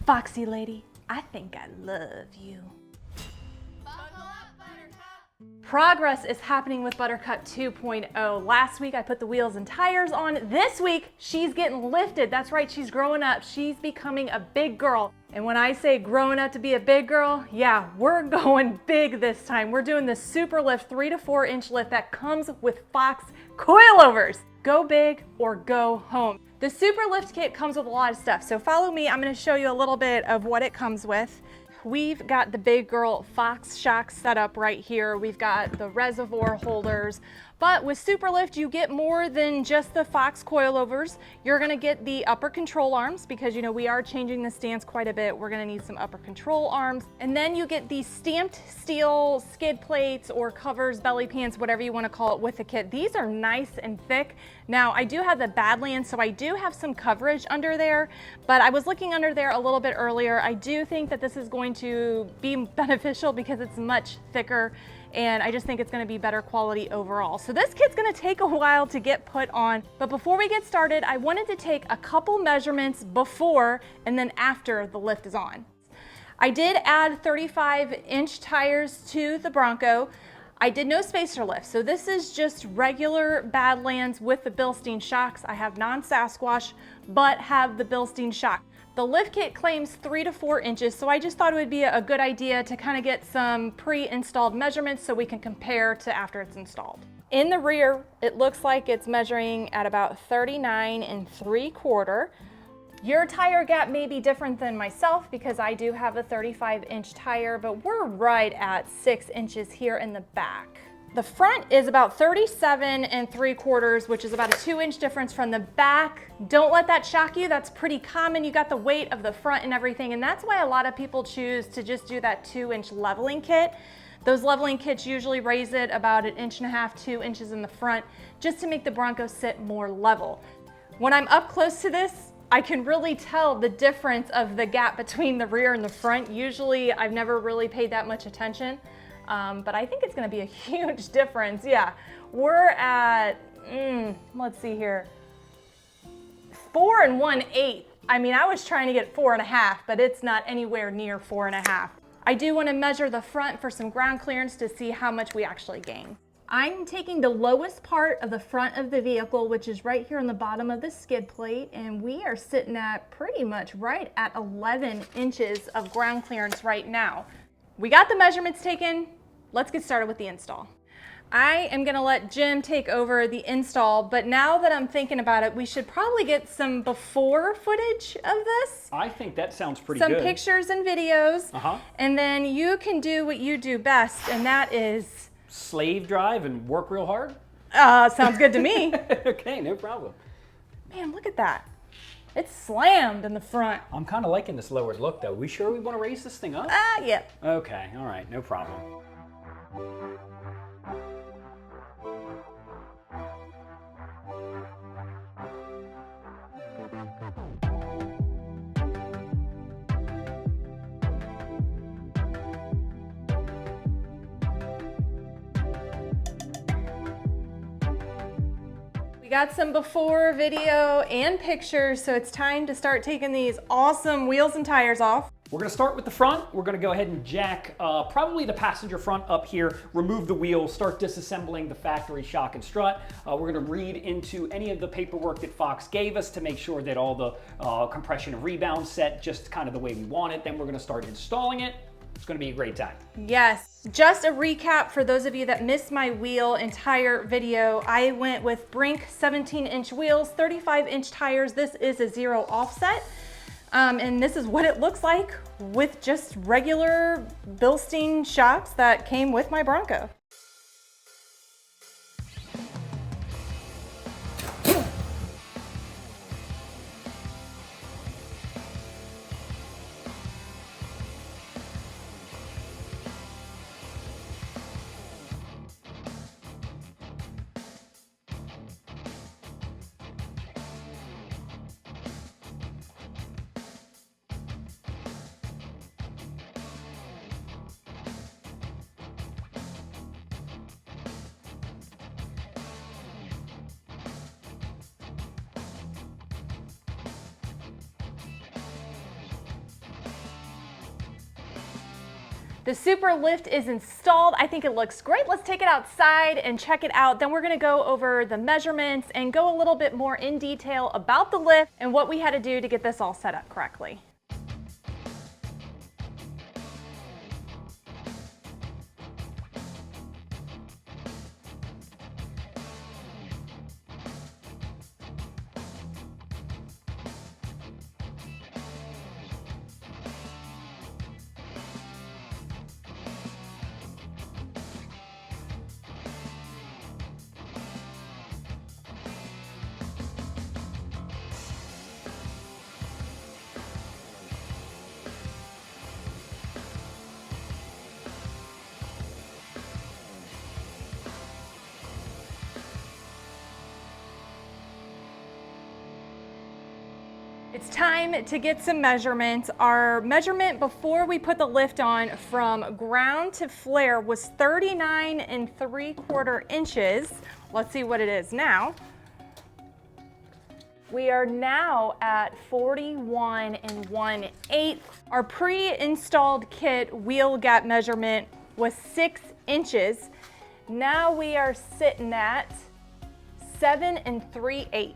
Foxy lady, I think I love you. Buckle up, Buttercup. Progress is happening with Buttercup 2.0. Last week I put the wheels and tires on. This week she's getting lifted. That's right, she's growing up. She's becoming a big girl. And when I say growing up to be a big girl, yeah, we're going big this time. We're doing the Superlift 3 to 4 inch lift that comes with Fox coilovers. Go big or go home. The Superlift kit comes with a lot of stuff. So follow me, I'm gonna show you a little bit of what it comes with. We've got the big girl Fox shocks set up right here. We've got the reservoir holders. But with Superlift, you get more than just the Fox coilovers. You're gonna get the upper control arms because you know we are changing the stance quite a bit. We're gonna need some upper control arms. And then you get these stamped steel skid plates or covers, belly pants, whatever you wanna call it with the kit. These are nice and thick. Now I do have the Badlands, so I do have some coverage under there, but I was looking under there a little bit earlier. I do think that this is going to be beneficial because it's much thicker, and I just think it's gonna be better quality overall. So this kit's gonna take a while to get put on, but before we get started, I wanted to take a couple measurements before and then after the lift is on. I did add 35-inch tires to the Bronco. I did no spacer lift, so this is just regular Badlands with the Bilstein shocks. I have non-Sasquatch, but have the Bilstein shock. The lift kit claims 3 to 4 inches, so I just thought it would be a good idea to kind of get some pre-installed measurements so we can compare to after it's installed. In the rear, it looks like it's measuring at about 39 3/4. Your tire gap may be different than myself because I do have a 35-inch tire, but we're right at 6 inches here in the back. The front is about 37 3/4, which is about a 2-inch difference from the back. Don't let that shock you. That's pretty common. You got the weight of the front and everything, and that's why a lot of people choose to just do that 2-inch leveling kit. Those leveling kits usually raise it about 1.5 inches, 2 inches in the front, just to make the Bronco sit more level. When I'm up close to this, I can really tell the difference of the gap between the rear and the front. Usually, I've never really paid that much attention. But I think it's gonna be a huge difference. Yeah, we're at, let's see here, 4 1/8. I mean, I was trying to get 4.5, but it's not anywhere near 4.5. I do wanna measure the front for some ground clearance to see how much we actually gain. I'm taking the lowest part of the front of the vehicle, which is right here on the bottom of the skid plate, and we are sitting at pretty much right at 11 inches of ground clearance right now. We got the measurements taken. Let's get started with the install. I am gonna let Jim take over the install, but now that I'm thinking about it, we should probably get some before footage of this. I think that sounds pretty good. Some pictures and videos, and then you can do what you do best, and that is... slave drive and work real hard? Sounds good to me. Okay, no problem. Man, look at that. It's slammed in the front. I'm kind of liking this lowered look though. We sure we want to raise this thing up? Yep. Okay, all right, no problem. We got some before video and pictures, so it's time to start taking these awesome wheels and tires off. We're gonna start with the front. We're gonna go ahead and jack probably the passenger front up here, remove the wheels, start disassembling the factory shock and strut. We're gonna read into any of the paperwork that Fox gave us to make sure that all the compression and rebound set just kind of the way we want it. Then we're gonna start installing it. It's gonna be a great time. Yes, just a recap for those of you that missed my wheel and tire video. I went with Brink 17-inch wheels, 35-inch tires. This is a 0 offset. And this is what it looks like with just regular Bilstein shocks that came with my Bronco. The Superlift is installed. I think it looks great. Let's take it outside and check it out. Then we're gonna go over the measurements and go a little bit more in detail about the lift and what we had to do to get this all set up correctly. It's time to get some measurements. Our measurement before we put the lift on from ground to flare was 39 3/4 inches. Let's see what it is now. We are now at 41 1/8. Our pre-installed kit wheel gap measurement was 6 inches. Now we are sitting at 7 3/8.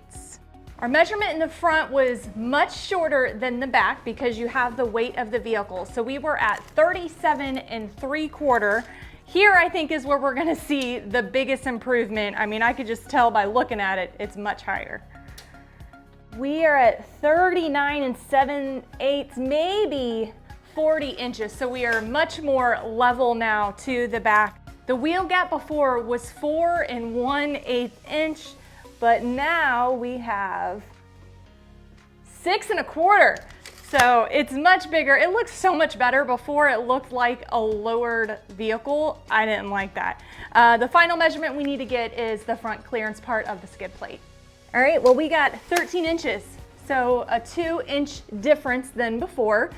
Our measurement in the front was much shorter than the back because you have the weight of the vehicle. So we were at 37 3/4. Here I think is where we're gonna see the biggest improvement. I mean, I could just tell by looking at it, it's much higher. We are at 39 7/8, maybe 40 inches. So we are much more level now to the back. The wheel gap before was 4 1/8 inch. But now we have 6 1/4. So it's much bigger. It looks so much better. Before it looked like a lowered vehicle. I didn't like that. The final measurement we need to get is the front clearance part of the skid plate. All right, well, we got 13 inches. So a 2-inch difference than before.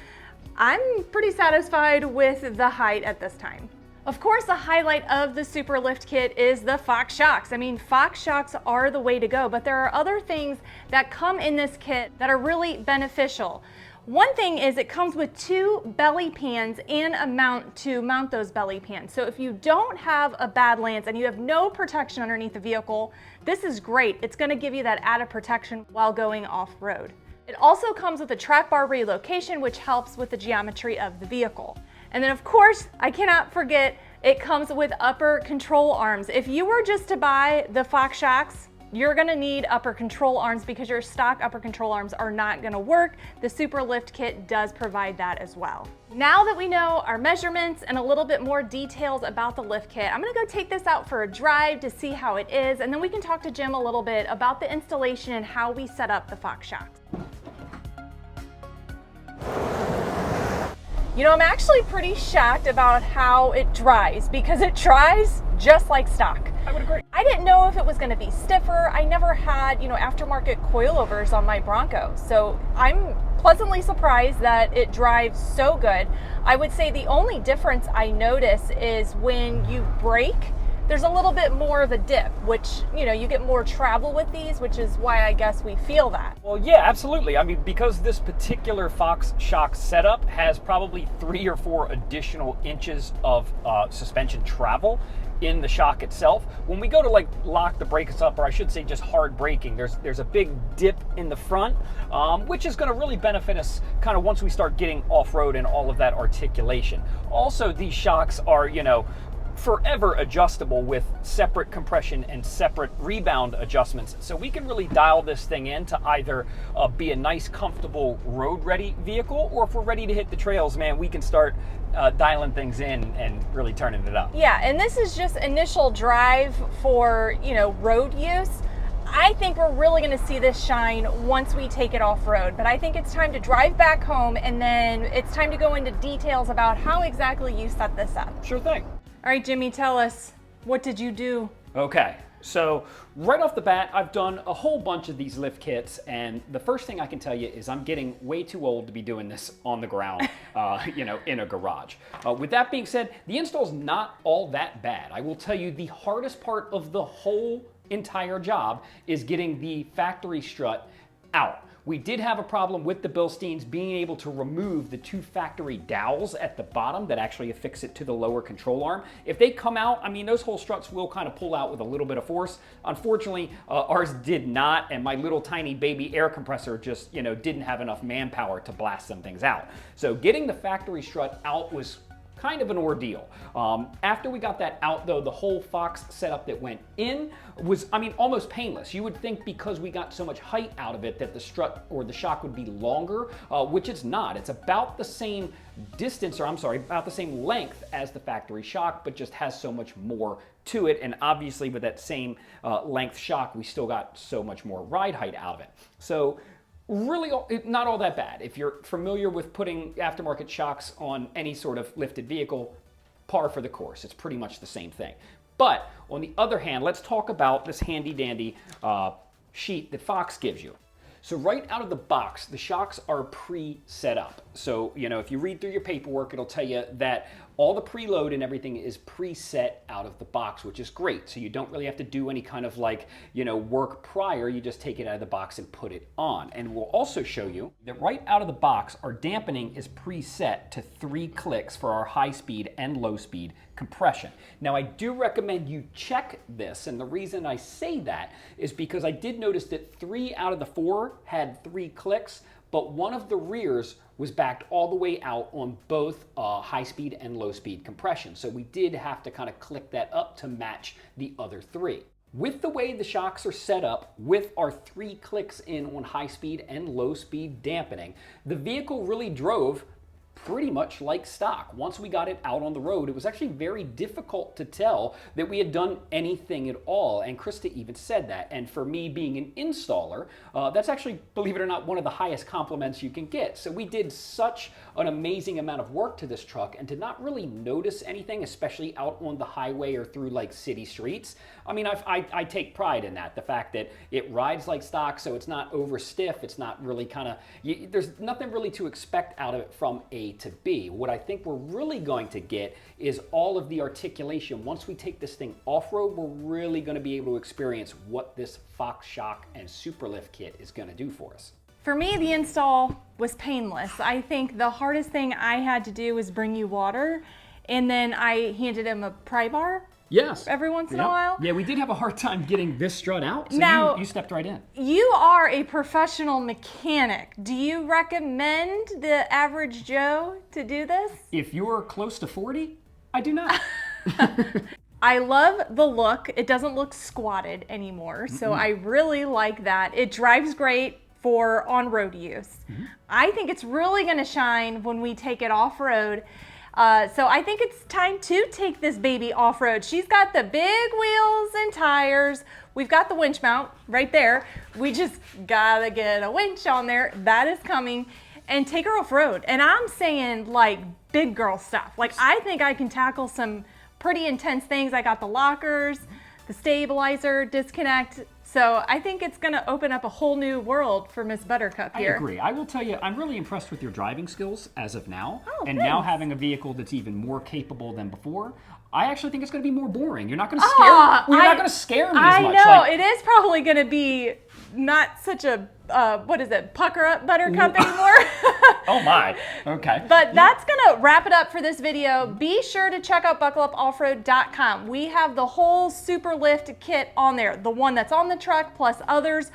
I'm pretty satisfied with the height at this time. Of course, the highlight of the Superlift kit is the Fox shocks. I mean, Fox shocks are the way to go, but there are other things that come in this kit that are really beneficial. One thing is it comes with 2 belly pans and a mount to mount those belly pans. So if you don't have a bad lance and you have no protection underneath the vehicle, this is great. It's gonna give you that added protection while going off-road. It also comes with a track bar relocation, which helps with the geometry of the vehicle. And then of course, I cannot forget, it comes with upper control arms. If you were just to buy the Fox shocks, you're gonna need upper control arms because your stock upper control arms are not gonna work. The Superlift kit does provide that as well. Now that we know our measurements and a little bit more details about the lift kit, I'm gonna go take this out for a drive to see how it is, and then we can talk to Jim a little bit about the installation and how we set up the Fox shocks. You know, I'm actually pretty shocked about how it dries because it dries just like stock. I would agree. I didn't know if it was gonna be stiffer. I never had, aftermarket coilovers on my Bronco. So I'm pleasantly surprised that it drives so good. I would say the only difference I notice is when you brake, there's a little bit more of a dip, which, you get more travel with these, which is why I guess we feel that. Well, yeah, absolutely. I mean, because this particular Fox shock setup has probably 3 or 4 additional inches of suspension travel in the shock itself. When we go to lock the brakes up, or I should say just hard braking, there's a big dip in the front, which is going to really benefit us kind of once we start getting off-road and all of that articulation. Also, these shocks are, forever adjustable with separate compression and separate rebound adjustments. So we can really dial this thing in to either be a nice, comfortable road-ready vehicle, or if we're ready to hit the trails, man, we can start dialing things in and really turning it up. Yeah, and this is just initial drive for, road use. I think we're really gonna see this shine once we take it off-road, but I think it's time to drive back home, and then it's time to go into details about how exactly you set this up. Sure thing. All right, Jimmy, tell us, what did you do? Okay, so right off the bat, I've done a whole bunch of these lift kits, and the first thing I can tell you is I'm getting way too old to be doing this on the ground, in a garage. With that being said, the install's not all that bad. I will tell you the hardest part of the whole entire job is getting the factory strut out. We did have a problem with the Bilsteins being able to remove the 2 factory dowels at the bottom that actually affix it to the lower control arm. If they come out, I mean, those whole struts will kind of pull out with a little bit of force. Unfortunately, ours did not, and my little tiny baby air compressor just, didn't have enough manpower to blast some things out. So getting the factory strut out was kind of an ordeal. After we got that out though, the whole Fox setup that went in was, almost painless. You would think because we got so much height out of it that the strut or the shock would be longer, which it's not. It's about the same distance, or about the same length as the factory shock, but just has so much more to it. And obviously with that same length shock, we still got so much more ride height out of it. So really not all that bad. If you're familiar with putting aftermarket shocks on any sort of lifted vehicle, par for the course. It's pretty much the same thing. But on the other hand, let's talk about this handy dandy sheet that Fox gives you. So right out of the box, the shocks are pre-set up. So, if you read through your paperwork, it'll tell you that all the preload and everything is preset out of the box, which is great. So you don't really have to do any kind of work prior. You just take it out of the box and put it on. And we'll also show you that right out of the box, our dampening is preset to 3 clicks for our high speed and low speed compression. Now I do recommend you check this, and the reason I say that is because I did notice that 3 out of the 4 had 3 clicks, but one of the rears was backed all the way out on both high speed and low speed compression. So we did have to kind of click that up to match the other 3. With the way the shocks are set up, with our 3 clicks in on high speed and low speed dampening, the vehicle really drove pretty much like stock. Once we got it out on the road, it was actually very difficult to tell that we had done anything at all, and Krista even said that. And for me being an installer, that's actually, believe it or not, one of the highest compliments you can get. So we did such an amazing amount of work to this truck and did not really notice anything, especially out on the highway or through city streets. I take pride in that, the fact that it rides like stock, so it's not over stiff, it's not really there's nothing really to expect out of it from A to B. What I think we're really going to get is all of the articulation. Once we take this thing off-road, we're really going to be able to experience what this Fox shock and Superlift kit is going to do for us. For me, the install was painless. I think the hardest thing I had to do was bring you water, and then I handed him a pry bar. Yes. Every once in a while. Yeah, we did have a hard time getting this strut out, so now, you stepped right in. You are a professional mechanic. Do you recommend the average Joe to do this? If you're close to 40, I do not. I love the look. It doesn't look squatted anymore, so I really like that. It drives great for on-road use. I think it's really going to shine when we take it off-road. So I think it's time to take this baby off-road. She's got the big wheels and tires. We've got the winch mount right there. We just gotta get a winch on there. That is coming. And take her off-road. And I'm saying big girl stuff. I think I can tackle some pretty intense things. I got the lockers, the stabilizer, disconnect. So I think it's gonna open up a whole new world for Miss Buttercup here. I agree. I will tell you, I'm really impressed with your driving skills as of now. Oh, and thanks. now having a vehicle that's even more capable than before, I actually think it's gonna be more boring. You're not gonna scare me. You're not gonna scare me as much. I know, it is probably gonna be not such a, pucker up Buttercup anymore. Oh my, okay. But that's gonna wrap it up for this video. Be sure to check out buckleupoffroad.com. We have the whole Superlift kit on there, the one that's on the truck plus others.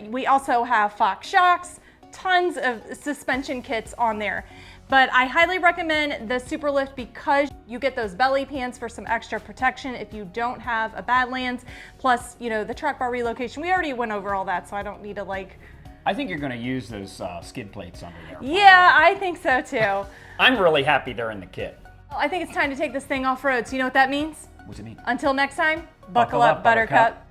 We also have Fox shocks, tons of suspension kits on there. But I highly recommend the Superlift because you get those belly pans for some extra protection if you don't have a Badlands. Plus, the truck bar relocation. We already went over all that, so I don't need to I think you're gonna use those skid plates under there. Yeah, I think so too. I'm really happy they're in the kit. Well, I think it's time to take this thing off-road. So you know what that means? What's it mean? Until next time, buckle up, Buttercup.